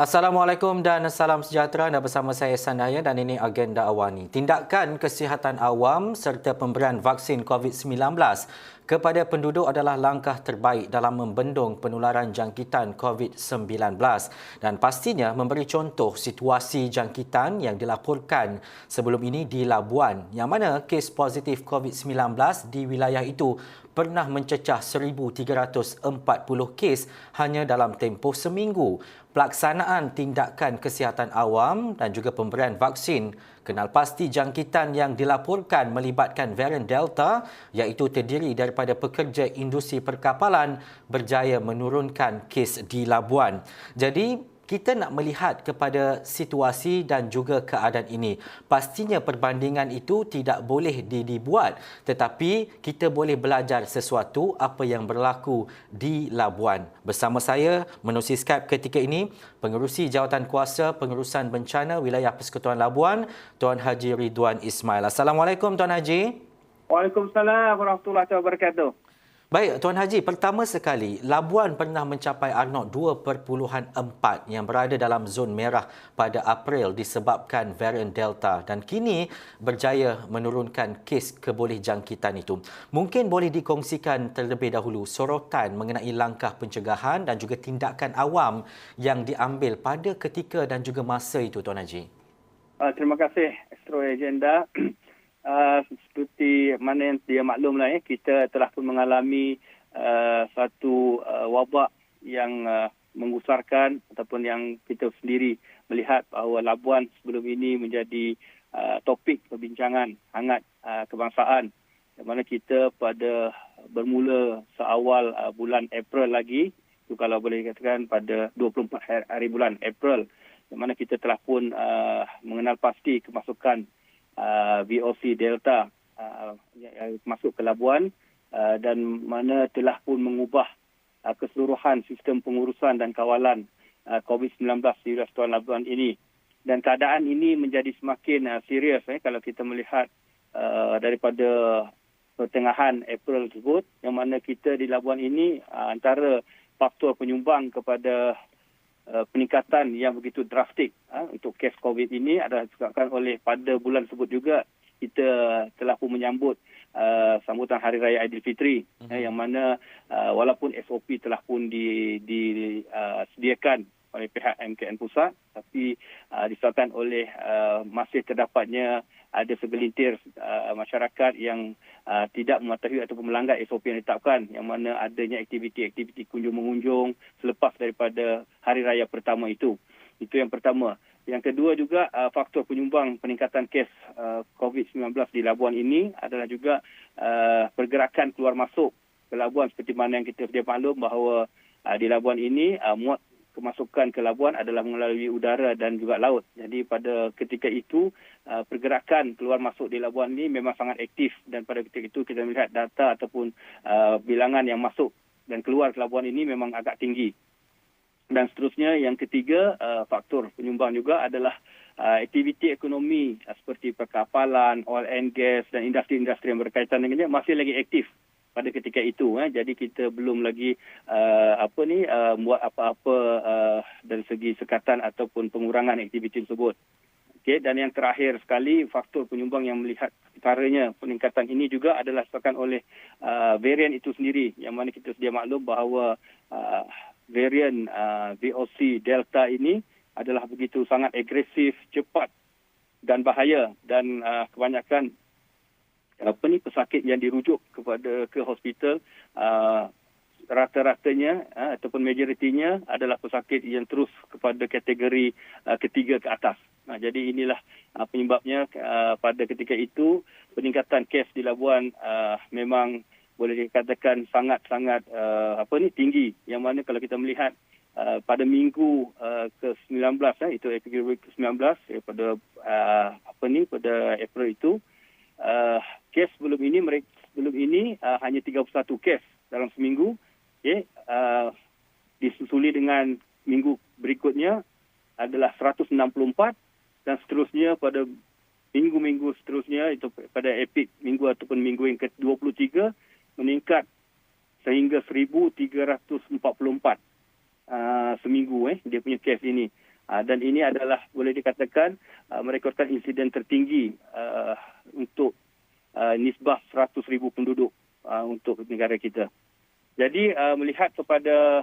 Assalamualaikum dan salam sejahtera. Anda bersama saya Sandaya dan ini agenda awani. Tindakan kesihatan awam serta pemberian vaksin COVID-19 kepada penduduk adalah langkah terbaik dalam membendung penularan jangkitan COVID-19 dan pastinya memberi contoh situasi jangkitan yang dilaporkan sebelum ini di Labuan yang mana kes positif COVID-19 di wilayah itu pernah mencecah 1,340 kes hanya dalam tempoh seminggu. Pelaksanaan tindakan kesihatan awam dan juga pemberian vaksin kenal pasti jangkitan yang dilaporkan melibatkan varian Delta iaitu terdiri daripada pekerja industri perkapalan berjaya menurunkan kes di Labuan. Jadi kita nak melihat kepada situasi dan juga keadaan ini. Pastinya perbandingan itu tidak boleh dibuat, tetapi kita boleh belajar sesuatu apa yang berlaku di Labuan. Bersama saya menerusi Skype ketika ini, Pengerusi Jawatan Kuasa Pengurusan Bencana Wilayah Persekutuan Labuan, Tuan Haji Ridwan Ismail. Assalamualaikum Tuan Haji. Waalaikumsalam warahmatullahi wabarakatuh. Baik, Tuan Haji, pertama sekali, Labuan pernah mencapai R0 2.4 yang berada dalam zon merah pada April disebabkan varian Delta dan kini berjaya menurunkan kes kebolehjangkitan itu. Mungkin boleh dikongsikan terlebih dahulu sorotan mengenai langkah pencegahan dan juga tindakan awam yang diambil pada ketika dan juga masa itu, Tuan Haji. Terima kasih, Astro Agenda. Seperti mana yang dia maklumlah, kita telah pun mengalami satu wabak yang menggusarkan ataupun yang kita sendiri melihat bahawa Labuan sebelum ini menjadi topik perbincangan hangat kebangsaan, di mana kita pada bermula seawal bulan April lagi, itu kalau boleh dikatakan pada 24 hari bulan April, di mana kita telah pun mengenal pasti kemasukan VOC Delta yang masuk ke Labuan dan mana telah pun mengubah keseluruhan sistem pengurusan dan kawalan COVID-19 di Persekutuan Labuan ini. Dan keadaan ini menjadi semakin serius kalau kita melihat daripada pertengahan April tersebut, yang mana kita di Labuan ini antara faktor penyumbang kepada peningkatan yang begitu drastik untuk kes COVID ini adalah disebabkan oleh pada bulan tersebut juga kita telah pun menyambut sambutan Hari Raya Aidilfitri, yang mana walaupun SOP telah pun disediakan oleh pihak MKN Pusat, tapi disebabkan oleh masih terdapatnya ada segelintir masyarakat yang tidak mematuhi ataupun melanggar SOP yang ditetapkan, yang mana adanya aktiviti-aktiviti kunjung-mengunjung selepas daripada hari raya pertama itu. Itu yang pertama. Yang kedua juga faktor penyumbang peningkatan kes COVID-19 di Labuan ini adalah juga pergerakan keluar masuk ke Labuan, seperti mana yang kita sedia maklum bahawa di Labuan ini muat kemasukan ke Labuan adalah melalui udara dan juga laut. Jadi pada ketika itu pergerakan keluar masuk di Labuan ini memang sangat aktif, dan pada ketika itu kita melihat data ataupun bilangan yang masuk dan keluar ke Labuan ini memang agak tinggi. Dan seterusnya, yang ketiga, faktor penyumbang juga adalah aktiviti ekonomi seperti perkapalan, oil and gas dan industri-industri yang berkaitan dengannya masih lagi aktif pada ketika itu. Jadi kita belum lagi buat apa-apa dari segi sekatan ataupun pengurangan aktiviti tersebut. Okay, dan yang terakhir sekali, faktor penyumbang yang melihat antaranya peningkatan ini juga adalah disebabkan oleh varian itu sendiri, yang mana kita sedia maklum bahawa varian VOC Delta ini adalah begitu sangat agresif, cepat dan bahaya, dan kebanyakan pesakit yang dirujuk ke hospital rata-ratanya ataupun majoritinya adalah pesakit yang terus kepada kategori ketiga ke atas. Jadi inilah penyebabnya pada ketika itu peningkatan kes di Labuan memang boleh dikatakan sangat-sangat tinggi, yang mana kalau kita melihat pada minggu ke-19 itu epidemi ke-19 pada pada April itu, kes sebelum ini hanya 31 kes dalam seminggu, disusuli dengan minggu berikutnya adalah 164, dan seterusnya pada minggu-minggu seterusnya itu pada epic minggu ataupun minggu yang ke-23 meningkat sehingga 1,344 seminggu dia punya kes ini. Dan ini adalah boleh dikatakan merekodkan insiden tertinggi untuk nisbah 100,000 penduduk untuk negara kita. Jadi melihat kepada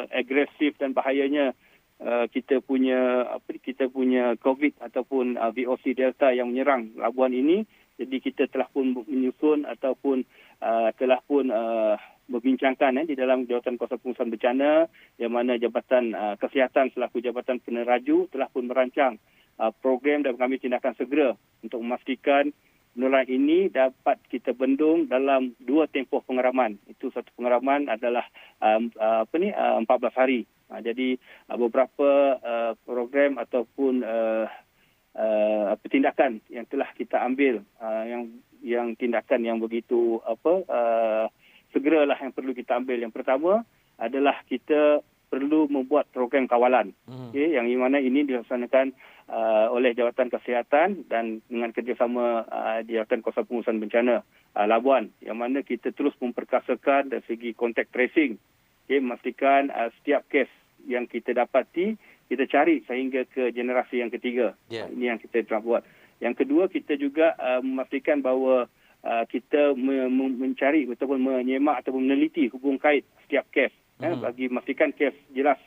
agresif dan bahayanya kita punya COVID ataupun VOC Delta yang menyerang Labuan ini, jadi kita telah pun menyusun ataupun telah pun membincangkan di dalam Jawatan Kuasa Pengurusan Bencana, yang mana Jabatan Kesihatan selaku Jabatan Peneraju telah pun merancang program dan mengambil tindakan segera untuk memastikan penularan ini dapat kita bendung dalam 2 tempoh pengeraman. Itu satu pengeraman adalah 14 hari. Jadi beberapa program ataupun tindakan yang telah kita ambil, yang tindakan yang begitu segeralah yang perlu kita ambil. Yang pertama adalah kita perlu membuat program kawalan, yang mana ini dilaksanakan oleh Jawatan Kesihatan dan dengan kerjasama Jawatan Kuasa Pengurusan Bencana Labuan, yang mana kita terus memperkasakan dari segi contact tracing, memastikan setiap kes yang kita dapati kita cari sehingga ke generasi yang ketiga. Ini yang kita telah buat. Yang kedua, kita juga memastikan bahawa kita mencari ataupun menyemak ataupun meneliti hubung kait setiap kes, bagi memastikan kes jelas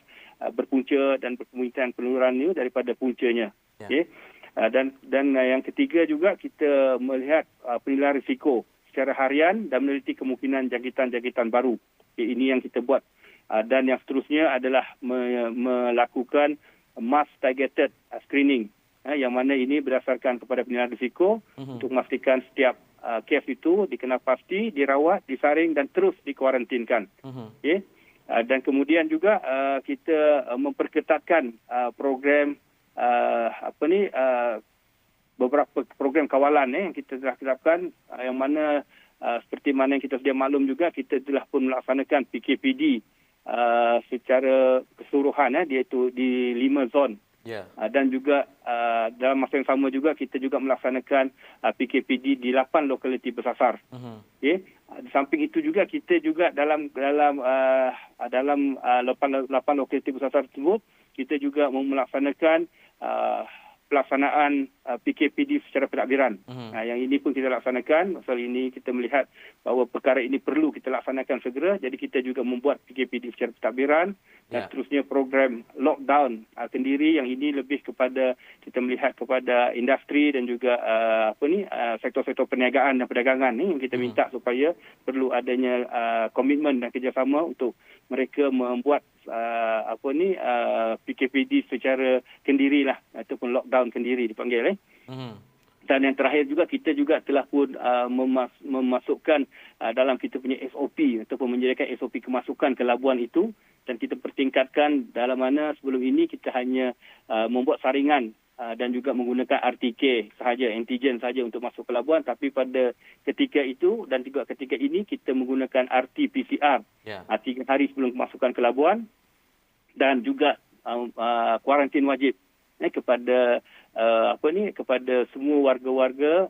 berpunca dan kemungkinan penularan ini daripada puncanya. Dan yang ketiga juga kita melihat penilaian risiko secara harian dan meneliti kemungkinan jangkitan-jangkitan baru. Ini yang kita buat. Dan yang seterusnya adalah melakukan mass targeted screening, yang mana ini berdasarkan kepada penilaian risiko untuk memastikan setiap kes itu dikenal pasti, dirawat, disaring dan terus dikuarantinkan. Dan kemudian juga kita memperketatkan program beberapa program kawalan yang kita telah terapkan, yang mana seperti mana yang kita sedia maklum juga, kita telah pun melaksanakan PKPD secara keseluruhan, iaitu di 5 zon. Dan juga dalam masa yang sama juga kita juga melaksanakan PKPD di 8 lokaliti bersasar. Di samping itu juga kita juga dalam 8 lokaliti bersasar tersebut, kita juga melaksanakan pelaksanaan PKPD secara pentadbiran. Yang ini pun kita laksanakan. Pasal ini kita melihat bahawa perkara ini perlu kita laksanakan segera. Jadi kita juga membuat PKPD secara pentadbiran. Dan seterusnya program lockdown Kendiri, yang ini lebih kepada kita melihat kepada industri dan juga sektor-sektor perniagaan dan perdagangan ni, yang kita minta supaya perlu adanya komitmen dan kerjasama untuk mereka membuat PKPD secara Kendiri lah, ataupun lockdown Kendiri dipanggil. Dan yang terakhir juga, kita juga telah pun memasukkan dalam kita punya SOP ataupun menyediakan SOP kemasukan ke Labuan itu, dan kita pertingkatkan dalam mana sebelum ini kita hanya membuat saringan dan juga menggunakan RTK sahaja, antigen sahaja untuk masuk ke Labuan, tapi pada ketika itu dan juga ketika ini kita menggunakan RT-PCR 3 hari sebelum kemasukan ke Labuan, dan juga kuarantin wajib kepada kepada semua warga-warga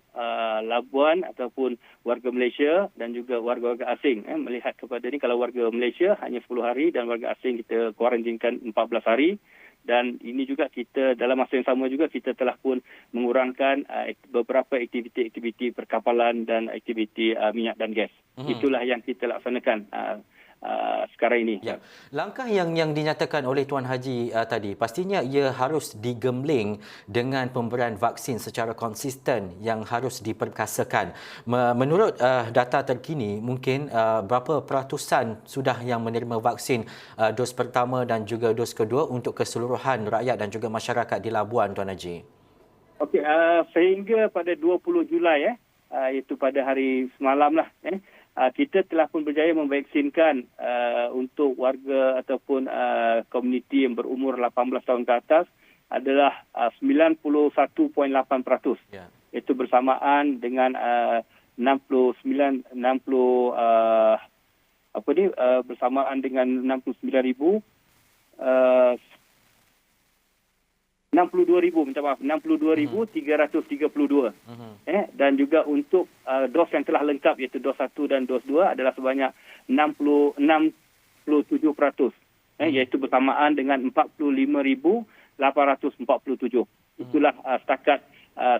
Labuan ataupun warga Malaysia dan juga warga-warga asing. Melihat kepada ini, kalau warga Malaysia hanya 10 hari dan warga asing kita kuarantinkan 14 hari. Dan ini juga kita dalam masa yang sama juga kita telah pun mengurangkan beberapa aktiviti-aktiviti perkapalan dan aktiviti minyak dan gas. Itulah yang kita laksanakan sekarang ini. Langkah yang dinyatakan oleh Tuan Haji tadi, pastinya ia harus digemling dengan pemberian vaksin secara konsisten yang harus diperkasakan. Menurut data terkini, mungkin berapa peratusan sudah yang menerima vaksin dos pertama dan juga dos kedua untuk keseluruhan rakyat dan juga masyarakat di Labuan, Tuan Haji? Okey, sehingga pada 20 Julai iaitu pada hari semalam lah, kita telah pun berjaya memvaksinkan untuk warga ataupun komuniti yang berumur 18 tahun ke atas adalah 91.8%. Itu bersamaan dengan 62,332. Dan juga untuk dos yang telah lengkap, iaitu dos 1 dan dos 2 adalah sebanyak 67%. iaitu bersamaan dengan 45,847. Itulah setakat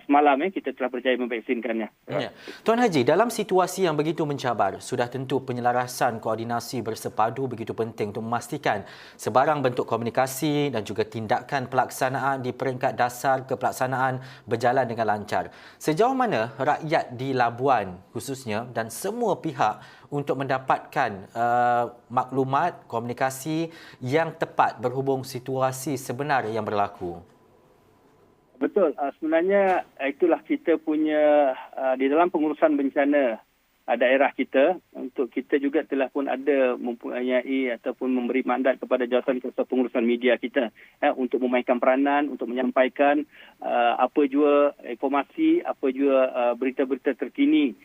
semalam kita telah berjaya memvaksinkannya. Ya. Tuan Haji, dalam situasi yang begitu mencabar, sudah tentu penyelarasan koordinasi bersepadu begitu penting untuk memastikan sebarang bentuk komunikasi dan juga tindakan pelaksanaan di peringkat dasar ke pelaksanaan berjalan dengan lancar. Sejauh mana rakyat di Labuan khususnya dan semua pihak untuk mendapatkan maklumat, komunikasi yang tepat berhubung situasi sebenar yang berlaku? Betul. Sebenarnya itulah kita punya di dalam pengurusan bencana daerah kita, untuk kita juga telah pun ada mempunyai ataupun memberi mandat kepada jawatan kuasa pengurusan media kita untuk memainkan peranan, untuk menyampaikan apa jua informasi, apa jua berita-berita terkini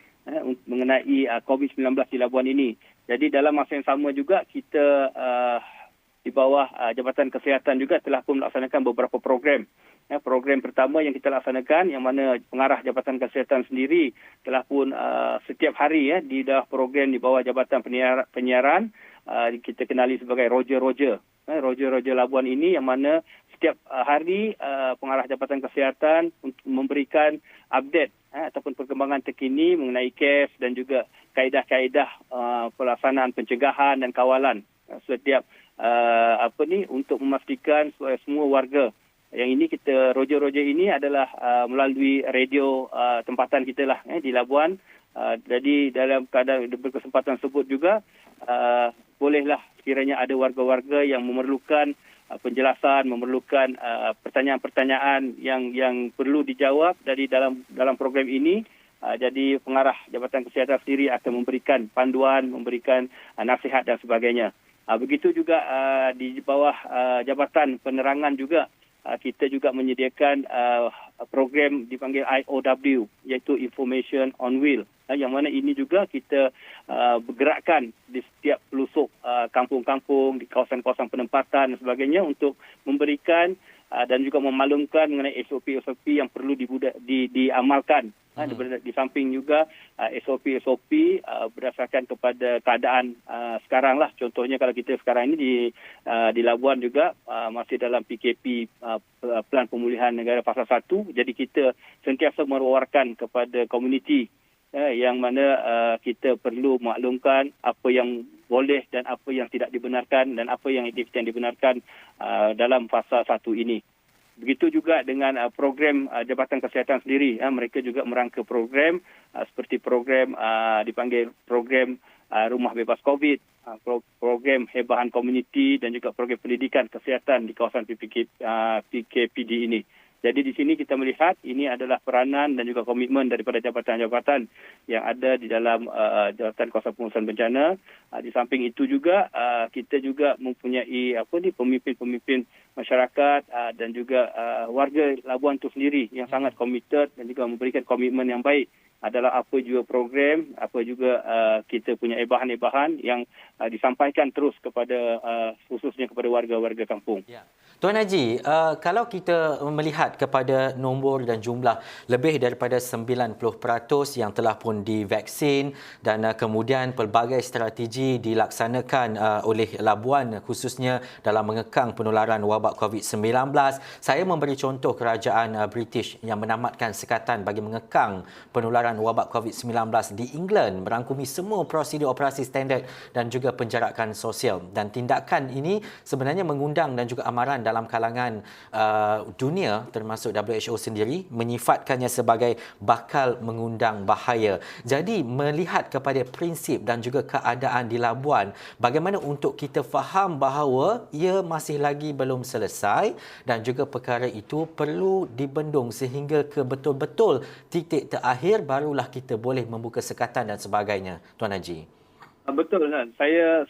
mengenai COVID-19 di Labuan ini. Jadi dalam masa yang sama juga kita di bawah Jabatan Kesihatan juga telah pun melaksanakan beberapa program. Program pertama yang kita laksanakan, yang mana pengarah Jabatan Kesihatan sendiri telah pun setiap hari di dalam program di bawah Jabatan Penyiaran, kita kenali sebagai Roger Labuan ini, yang mana setiap hari pengarah Jabatan Kesihatan memberikan update ataupun perkembangan terkini mengenai kes dan juga kaedah-kaedah pelaksanaan pencegahan dan kawalan setiap untuk memastikan semua warga. Yang ini Roger ini adalah melalui radio tempatan kita lah di Labuan. Jadi dalam keadaan berkesempatan tersebut juga bolehlah sekiranya ada warga-warga yang memerlukan penjelasan, memerlukan pertanyaan-pertanyaan yang perlu dijawab dari dalam program ini. Jadi pengarah Jabatan Kesihatan sendiri akan memberikan panduan, memberikan nasihat dan sebagainya. Begitu juga di bawah Jabatan Penerangan juga, kita juga menyediakan program dipanggil IOW, iaitu Information on Wheel, yang mana ini juga kita bergerakkan di setiap pelosok kampung-kampung, di kawasan-kawasan penempatan dan sebagainya, untuk memberikan dan juga memaklumkan mengenai SOP-SOP yang perlu diamalkan. Di samping juga SOP-SOP berdasarkan kepada keadaan sekarang lah. Contohnya kalau kita sekarang ini di Labuan juga masih dalam PKP, Plan Pemulihan Negara Fasa 1. Jadi kita sentiasa mewawarkan kepada komuniti yang mana kita perlu maklumkan apa yang boleh dan apa yang tidak dibenarkan, dan apa yang dibenarkan dalam fasa 1 ini. Begitu juga dengan program Jabatan Kesihatan sendiri. Mereka juga merangka program seperti program dipanggil program Rumah Bebas COVID, program Hebahan Komuniti, dan juga program pendidikan kesihatan di kawasan PKPD ini. Jadi di sini kita melihat ini adalah peranan dan juga komitmen daripada jabatan-jabatan yang ada di dalam Jabatan Kuasa Pengurusan Bencana. Di samping itu juga kita juga mempunyai pemimpin-pemimpin masyarakat dan juga warga Labuan itu sendiri yang sangat komited dan juga memberikan komitmen yang baik adalah apa juga program, apa juga kita punya ebahan-ebahan yang disampaikan terus kepada khususnya kepada warga-warga kampung. Ya. Tuan Haji, kalau kita melihat kepada nombor dan jumlah lebih daripada 90% yang telah pun divaksin, dan kemudian pelbagai strategi dilaksanakan oleh Labuan khususnya dalam mengekang penularan wabak COVID-19. Saya memberi contoh kerajaan British yang menamatkan sekatan bagi mengekang penularan wabak COVID-19 di England, merangkumi semua prosedur operasi standard dan juga penjarakan sosial. Dan tindakan ini sebenarnya mengundang dan juga amaran dalam kalangan dunia, termasuk WHO sendiri, menyifatkannya sebagai bakal mengundang bahaya. Jadi melihat kepada prinsip dan juga keadaan di Labuan, bagaimana untuk kita faham bahawa ia masih lagi belum selesai dan juga perkara itu perlu dibendung sehingga ke betul-betul titik terakhir, barulah kita boleh membuka sekatan dan sebagainya. Tuan Haji. Betul kan. Saya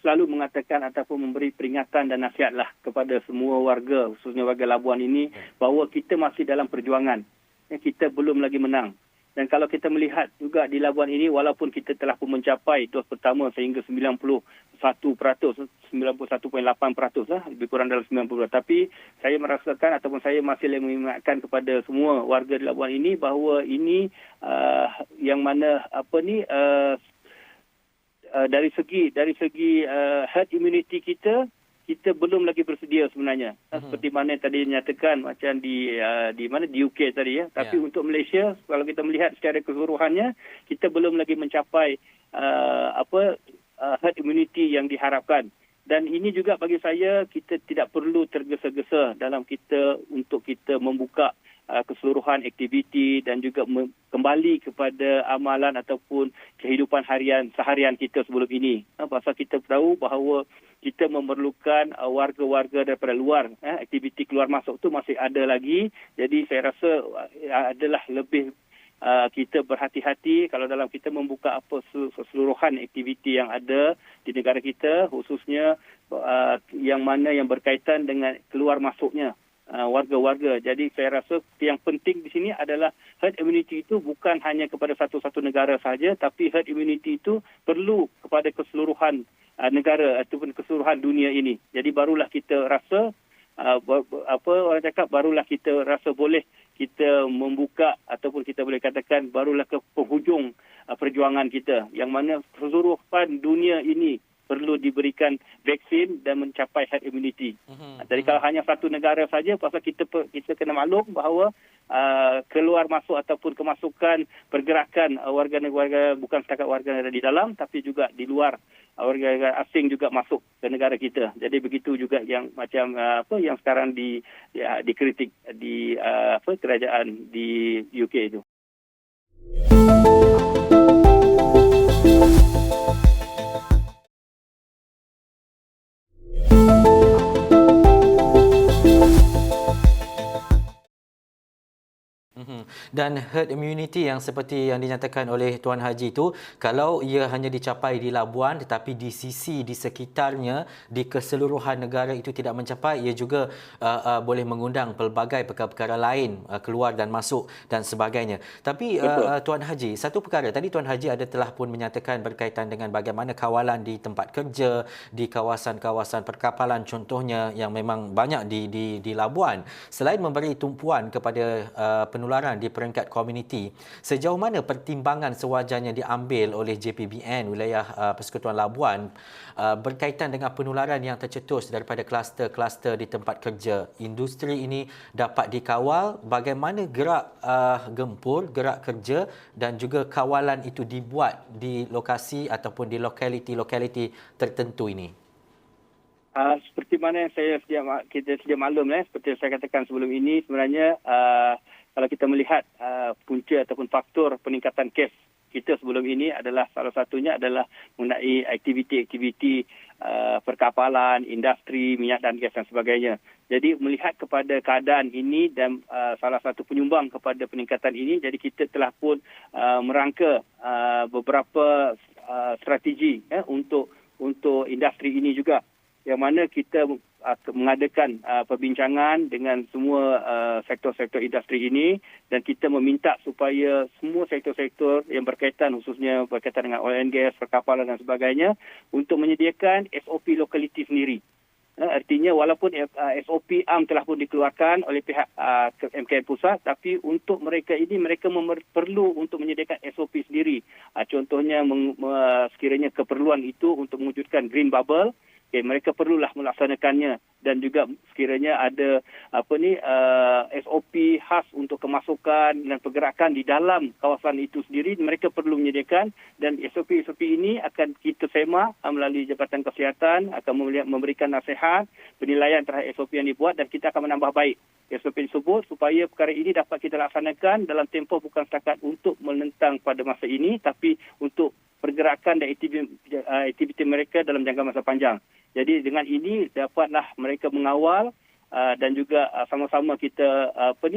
selalu mengatakan ataupun memberi peringatan dan nasihatlah kepada semua warga, khususnya warga Labuan ini, bahawa kita masih dalam perjuangan. Kita belum lagi menang. Dan kalau kita melihat juga di Labuan ini, walaupun kita telah pun mencapai dos pertama sehingga 91%, 91.8% lah, lebih kurang dalam 90%. Tapi saya merasakan ataupun saya masih mengingatkan kepada semua warga di Labuan ini bahawa ini yang mana dari segi herd immunity kita belum lagi bersedia sebenarnya. Seperti mana tadi dinyatakan macam di mana di UK tadi ya. Tapi untuk Malaysia kalau kita melihat secara keseluruhannya kita belum lagi mencapai herd immunity yang diharapkan. Dan ini juga bagi saya kita tidak perlu tergesa-gesa dalam untuk kita membuka keseluruhan aktiviti dan juga kembali kepada amalan ataupun kehidupan seharian kita sebelum ini. Pasal kita tahu bahawa kita memerlukan warga-warga daripada luar. Aktiviti keluar masuk tu masih ada lagi. Jadi saya rasa adalah lebih kita berhati-hati kalau dalam kita membuka keseluruhan aktiviti yang ada di negara kita, khususnya yang mana yang berkaitan dengan keluar masuknya warga-warga. Jadi saya rasa yang penting di sini adalah herd immunity itu bukan hanya kepada satu-satu negara sahaja, tapi herd immunity itu perlu kepada keseluruhan negara ataupun keseluruhan dunia ini. Jadi barulah kita rasa barulah kita rasa boleh kita membuka ataupun kita boleh katakan barulah ke penghujung perjuangan kita yang mana keseluruhan dunia ini perlu diberikan vaksin dan mencapai herd immunity. Jadi kalau hanya satu negara saja, pasal kita kena maklum bahawa keluar masuk ataupun kemasukan pergerakan warga negara bukan setakat warga negara di dalam tapi juga di luar warga negara asing juga masuk ke negara kita. Jadi begitu juga yang macam yang sekarang dikritik di kerajaan di UK itu. Dan herd immunity yang seperti yang dinyatakan oleh Tuan Haji itu, kalau ia hanya dicapai di Labuan tetapi di sekitarnya, di keseluruhan negara itu tidak mencapai, ia juga boleh mengundang pelbagai perkara-perkara lain keluar dan masuk dan sebagainya. Tapi Tuan Haji, satu perkara tadi Tuan Haji telah pun menyatakan berkaitan dengan bagaimana kawalan di tempat kerja, di kawasan-kawasan perkapalan contohnya yang memang banyak di Labuan. Selain memberi tumpuan kepada penularan di peringkat komuniti, sejauh mana pertimbangan sewajarnya diambil oleh JPBN wilayah Persekutuan Labuan berkaitan dengan penularan yang tercetus daripada kluster-kluster di tempat kerja? Industri ini dapat dikawal, bagaimana gerak gempur, gerak kerja dan juga kawalan itu dibuat di lokasi ataupun di lokaliti tertentu ini? Seperti mana yang kita sedia maklum, seperti yang saya katakan sebelum ini, sebenarnya kalau kita melihat punca ataupun faktor peningkatan kes kita sebelum ini adalah salah satunya adalah mengenai aktiviti-aktiviti perkapalan, industri, minyak dan gas dan sebagainya. Jadi melihat kepada keadaan ini dan salah satu penyumbang kepada peningkatan ini, jadi kita telah pun merangka beberapa strategi untuk industri ini juga, yang mana kita mengadakan perbincangan dengan semua sektor-sektor industri ini dan kita meminta supaya semua sektor-sektor yang berkaitan, khususnya berkaitan dengan oil and gas, perkapalan dan sebagainya, untuk menyediakan SOP lokaliti sendiri. Artinya walaupun SOP AM telah pun dikeluarkan oleh pihak MKN Pusat, tapi untuk mereka ini mereka perlu untuk menyediakan SOP sendiri. Contohnya sekiranya keperluan itu untuk mewujudkan green bubble, mereka perlulah melaksanakannya, dan juga sekiranya ada SOP khas untuk kemasukan dan pergerakan di dalam kawasan itu sendiri, mereka perlu menyediakan, dan SOP ini akan kita semak melalui Jabatan Kesihatan, akan memberikan nasihat, penilaian terhadap SOP yang dibuat, dan kita akan menambah baik SOP tersebut supaya perkara ini dapat kita laksanakan dalam tempoh bukan setakat untuk menentang pada masa ini, tapi untuk pergerakan dan aktiviti mereka dalam jangka masa panjang. Jadi dengan ini dapatlah mereka mengawal dan juga sama-sama kita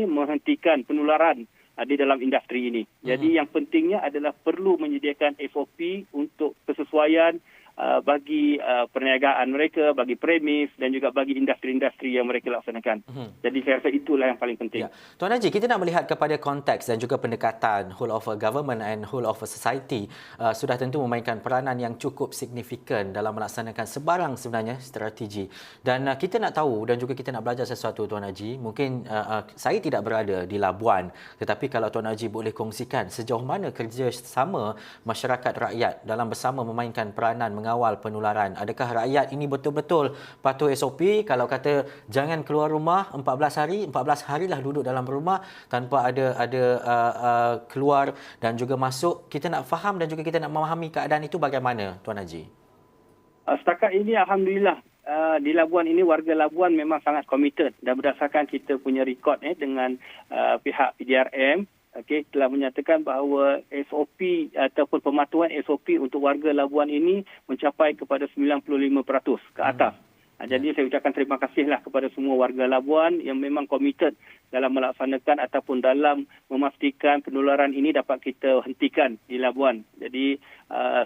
menghentikan penularan di dalam industri ini. Jadi yang pentingnya adalah perlu menyediakan SOP untuk kesesuaian bagi perniagaan mereka, bagi premis dan juga bagi industri-industri yang mereka laksanakan. Jadi saya rasa itulah yang paling penting. Ya. Tuan Haji, kita nak melihat kepada konteks dan juga pendekatan whole of a government and whole of a society sudah tentu memainkan peranan yang cukup signifikan dalam melaksanakan sebarang sebenarnya strategi. Dan kita nak tahu dan juga kita nak belajar sesuatu, Tuan Haji. Mungkin saya tidak berada di Labuan, tetapi kalau Tuan Haji boleh kongsikan sejauh mana kerjasama masyarakat rakyat dalam bersama memainkan peranan mengawal penularan. Adakah rakyat ini betul-betul patuh SOP? Kalau kata jangan keluar rumah 14 hari lah duduk dalam rumah tanpa ada keluar dan juga masuk. Kita nak faham dan juga kita nak memahami keadaan itu bagaimana, Tuan Haji? Setakat ini alhamdulillah di Labuan ini warga Labuan memang sangat komited dan berdasarkan kita punya rekod dengan pihak PDRM telah menyatakan bahawa SOP ataupun pematuhan SOP untuk warga Labuan ini mencapai kepada 95% ke atas. Jadi saya ucapkan terima kasihlah kepada semua warga Labuan yang memang komited dalam melaksanakan ataupun dalam memastikan penularan ini dapat kita hentikan di Labuan. Jadi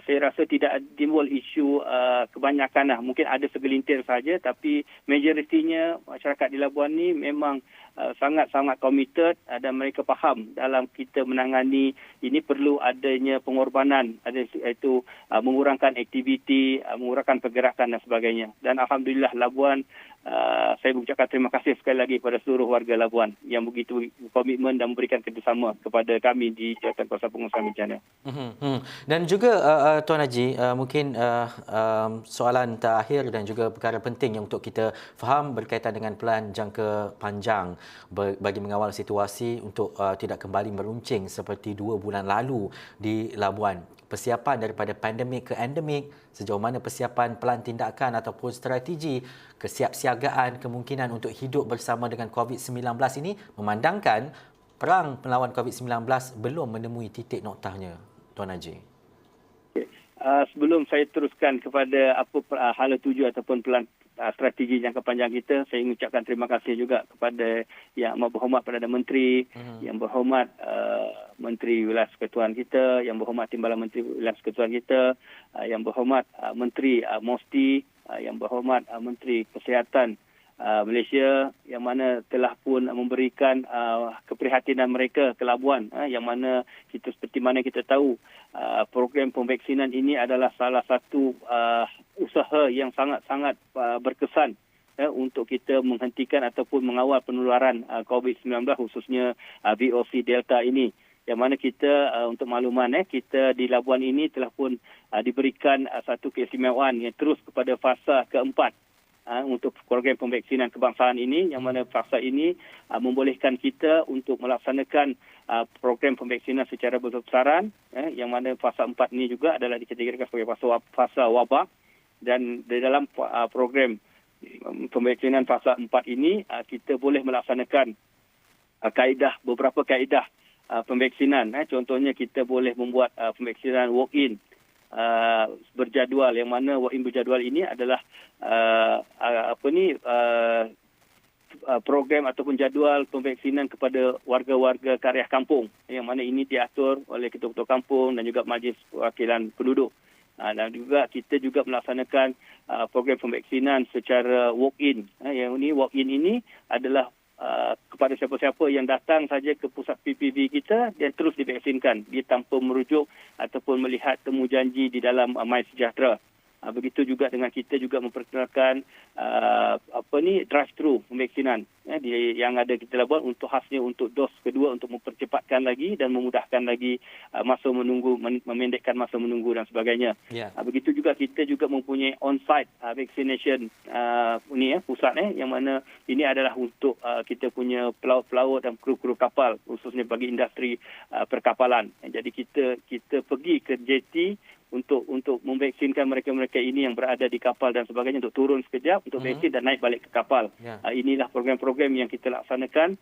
saya rasa tidak timbul isu kebanyakan lah. Mungkin ada segelintir saja, tapi majoritinya masyarakat di Labuan ni memang sangat-sangat komited dan mereka faham dalam kita menangani ini perlu adanya pengorbanan, iaitu mengurangkan aktiviti, mengurangkan pergerakan dan sebagainya. Dan alhamdulillah Labuan, saya mengucapkan terima kasih sekali lagi kepada seluruh warga Labuan yang begitu komitmen dan memberikan kerjasama kepada kami di Jabatan Kuasa Pengurusan Bencana. Dan juga Tuan Haji, mungkin soalan terakhir dan juga perkara penting yang untuk kita faham berkaitan dengan pelan jangka panjang bagi mengawal situasi untuk tidak kembali meruncing seperti 2 bulan lalu di Labuan. Persiapan daripada pandemik ke endemik, sejauh mana persiapan pelan tindakan ataupun strategi kesiapsiagaan kemungkinan untuk hidup bersama dengan COVID-19 ini memandangkan perang melawan COVID-19 belum menemui titik noktahnya, Tuan Haji. Sebelum saya teruskan kepada apa hala tuju ataupun pelan strategi jangka panjang kita, saya ingin ucapkan terima kasih juga kepada Yang Berhormat Perdana Menteri, Yang Berhormat Menteri Wilayah Persekutuan kita, Yang Berhormat Timbalan Menteri Wilayah Persekutuan kita, Yang Berhormat Menteri Mosti, Yang Berhormat Menteri Kesihatan Malaysia, yang mana telah pun memberikan keprihatinan mereka ke Labuan, yang mana seperti mana kita tahu program pemvaksinan ini adalah salah satu usaha yang sangat-sangat berkesan untuk kita menghentikan ataupun mengawal penularan COVID-19 khususnya VOC Delta ini. Yang mana kita untuk makluman kita di Labuan ini telah pun diberikan satu keistimewaan yang terus kepada fasa keempat untuk program pemvaksinan kebangsaan ini, yang mana fasa ini membolehkan kita untuk melaksanakan program pemvaksinan secara besar-besaran, yang mana fasa 4 ini juga adalah dikategorikan sebagai fasa wabak. Dan di dalam program pemvaksinan fasa 4 ini kita boleh melaksanakan beberapa kaedah pemvaksinan. Contohnya kita boleh membuat pemvaksinan walk-in berjadual, yang mana walk-in berjadual ini adalah program ataupun jadual pemvaksinan kepada warga-warga karya kampung, yang mana ini diatur oleh ketua-ketua kampung dan juga majlis perwakilan penduduk. Dan juga kita juga melaksanakan program pemvaksinan secara walk-in. Yang ini walk-in ini adalah kepada siapa-siapa yang datang saja ke pusat PPV kita dan terus divaksinkan, dia tanpa merujuk ataupun melihat temu janji di dalam MySejahtera. Begitu juga dengan kita juga memperkenalkan drive-thru pemvaksinan yang ada kita buat untuk khasnya untuk dos kedua, untuk mempercepatkan lagi dan memudahkan lagi masa menunggu, memendekkan masa menunggu dan sebagainya. Begitu juga kita juga mempunyai on-site vaccination pusat yang mana ini adalah untuk kita punya pelaut-pelaut dan kru-kru kapal, khususnya bagi industri perkapalan. Jadi kita pergi ke JT untuk memvaksinkan mereka-mereka ini yang berada di kapal dan sebagainya, untuk turun sekejap untuk vaksin dan naik balik ke kapal. Inilah program-program yang kita laksanakan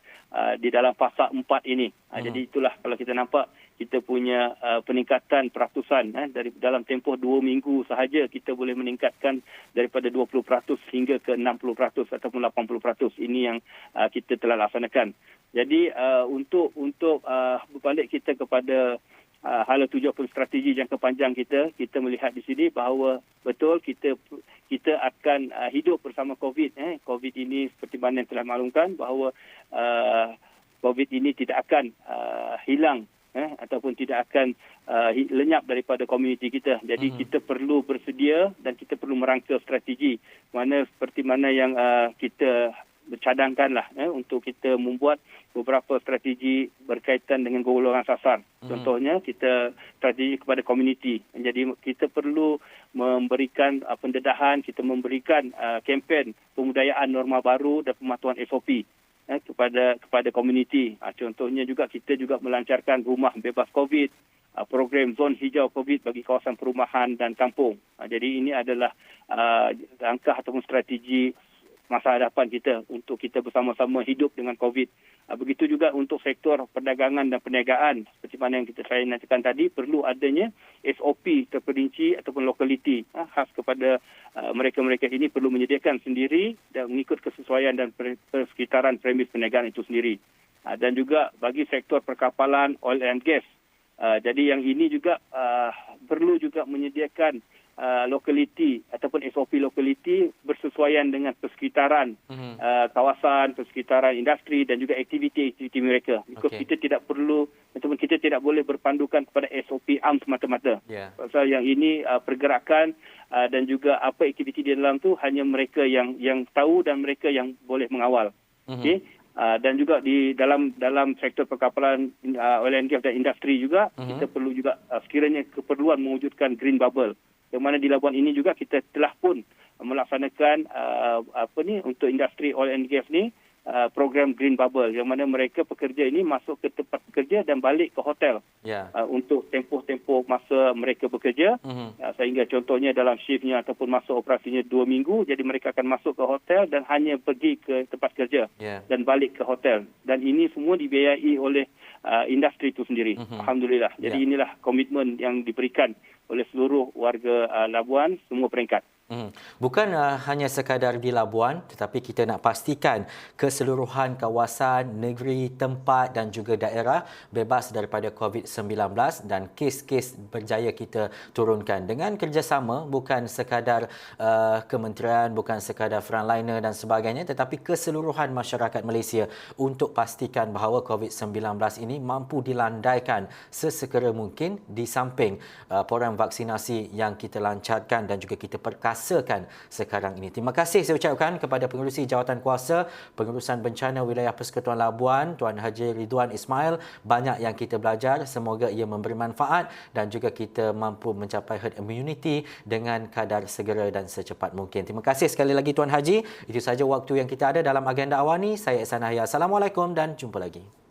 di dalam fasa 4 ini. Jadi itulah kalau kita nampak kita punya peningkatan peratusan dari dalam tempoh 2 minggu sahaja kita boleh meningkatkan daripada 20% hingga ke 60% ataupun 80%. Ini yang kita telah laksanakan. Jadi untuk berbalik kita kepada hala tuju ataupun strategi jangka panjang kita melihat di sini bahawa betul kita akan hidup bersama COVID. COVID ini seperti mana yang telah maklumkan bahawa COVID ini tidak akan hilang ataupun tidak akan lenyap daripada komuniti kita. Jadi kita perlu bersedia dan kita perlu merangka strategi seperti mana yang kita bercadangkanlah untuk kita membuat beberapa strategi berkaitan dengan golongan sasar. Contohnya kita strategi kepada komuniti. Jadi kita perlu memberikan pendedahan, kita memberikan kempen pembudayaan norma baru dan pematuhan SOP kepada komuniti. Contohnya juga kita juga melancarkan rumah bebas COVID, program zon hijau COVID bagi kawasan perumahan dan kampung. Jadi ini adalah langkah ataupun strategi masa hadapan kita untuk kita bersama-sama hidup dengan COVID. Begitu juga untuk sektor perdagangan dan perniagaan. Seperti mana yang saya nyatakan tadi, perlu adanya SOP terperinci ataupun lokaliti khas kepada mereka-mereka ini perlu menyediakan sendiri dan mengikut kesesuaian dan persekitaran premis perniagaan itu sendiri. Dan juga bagi sektor perkapalan, oil and gas. Jadi yang ini juga perlu juga menyediakan lokaliti ataupun SOP lokaliti bersesuaian dengan persekitaran kawasan, persekitaran industri dan juga aktiviti-aktiviti mereka. Kita tidak perlu ataupun kita tidak boleh berpandukan kepada SOP am semata-mata. Pasal yang ini pergerakan dan juga apa aktiviti di dalam tu hanya mereka yang tahu dan mereka yang boleh mengawal. Dan juga di dalam sektor perkapalan, oil and gas dan industri juga kita perlu juga sekiranya keperluan mewujudkan green bubble. Yang mana di Labuan ini juga kita telah pun melaksanakan untuk industri oil and gas ni program green bubble yang mana mereka pekerja ini masuk ke tempat bekerja dan balik ke hotel untuk tempoh masa mereka bekerja sehingga contohnya dalam shiftnya ataupun masa operasinya 2 minggu, jadi mereka akan masuk ke hotel dan hanya pergi ke tempat kerja dan balik ke hotel, dan ini semua dibiayai oleh industri itu sendiri. Alhamdulillah. Jadi inilah komitmen yang diberikan oleh seluruh warga Labuan, semua peringkat. Bukan hanya sekadar di Labuan, tetapi kita nak pastikan keseluruhan kawasan, negeri, tempat dan juga daerah bebas daripada COVID-19 dan kes-kes berjaya kita turunkan dengan kerjasama, bukan sekadar kementerian, bukan sekadar frontliner dan sebagainya, tetapi keseluruhan masyarakat Malaysia untuk pastikan bahawa COVID-19 ini mampu dilandaikan sesegera mungkin di samping program vaksinasi yang kita lancarkan dan juga kita perkasakan sekarang ini. Terima kasih saya ucapkan kepada Pengerusi Jawatan Kuasa Pengurusan Bencana Wilayah Persekutuan Labuan, Tuan Haji Ridwan Ismail. Banyak yang kita belajar, semoga ia memberi manfaat dan juga kita mampu mencapai herd immunity dengan kadar segera dan secepat mungkin. Terima kasih sekali lagi Tuan Haji. Itu sahaja waktu yang kita ada dalam agenda awal ni. Saya Ihsan Yahya. Assalamualaikum dan jumpa lagi.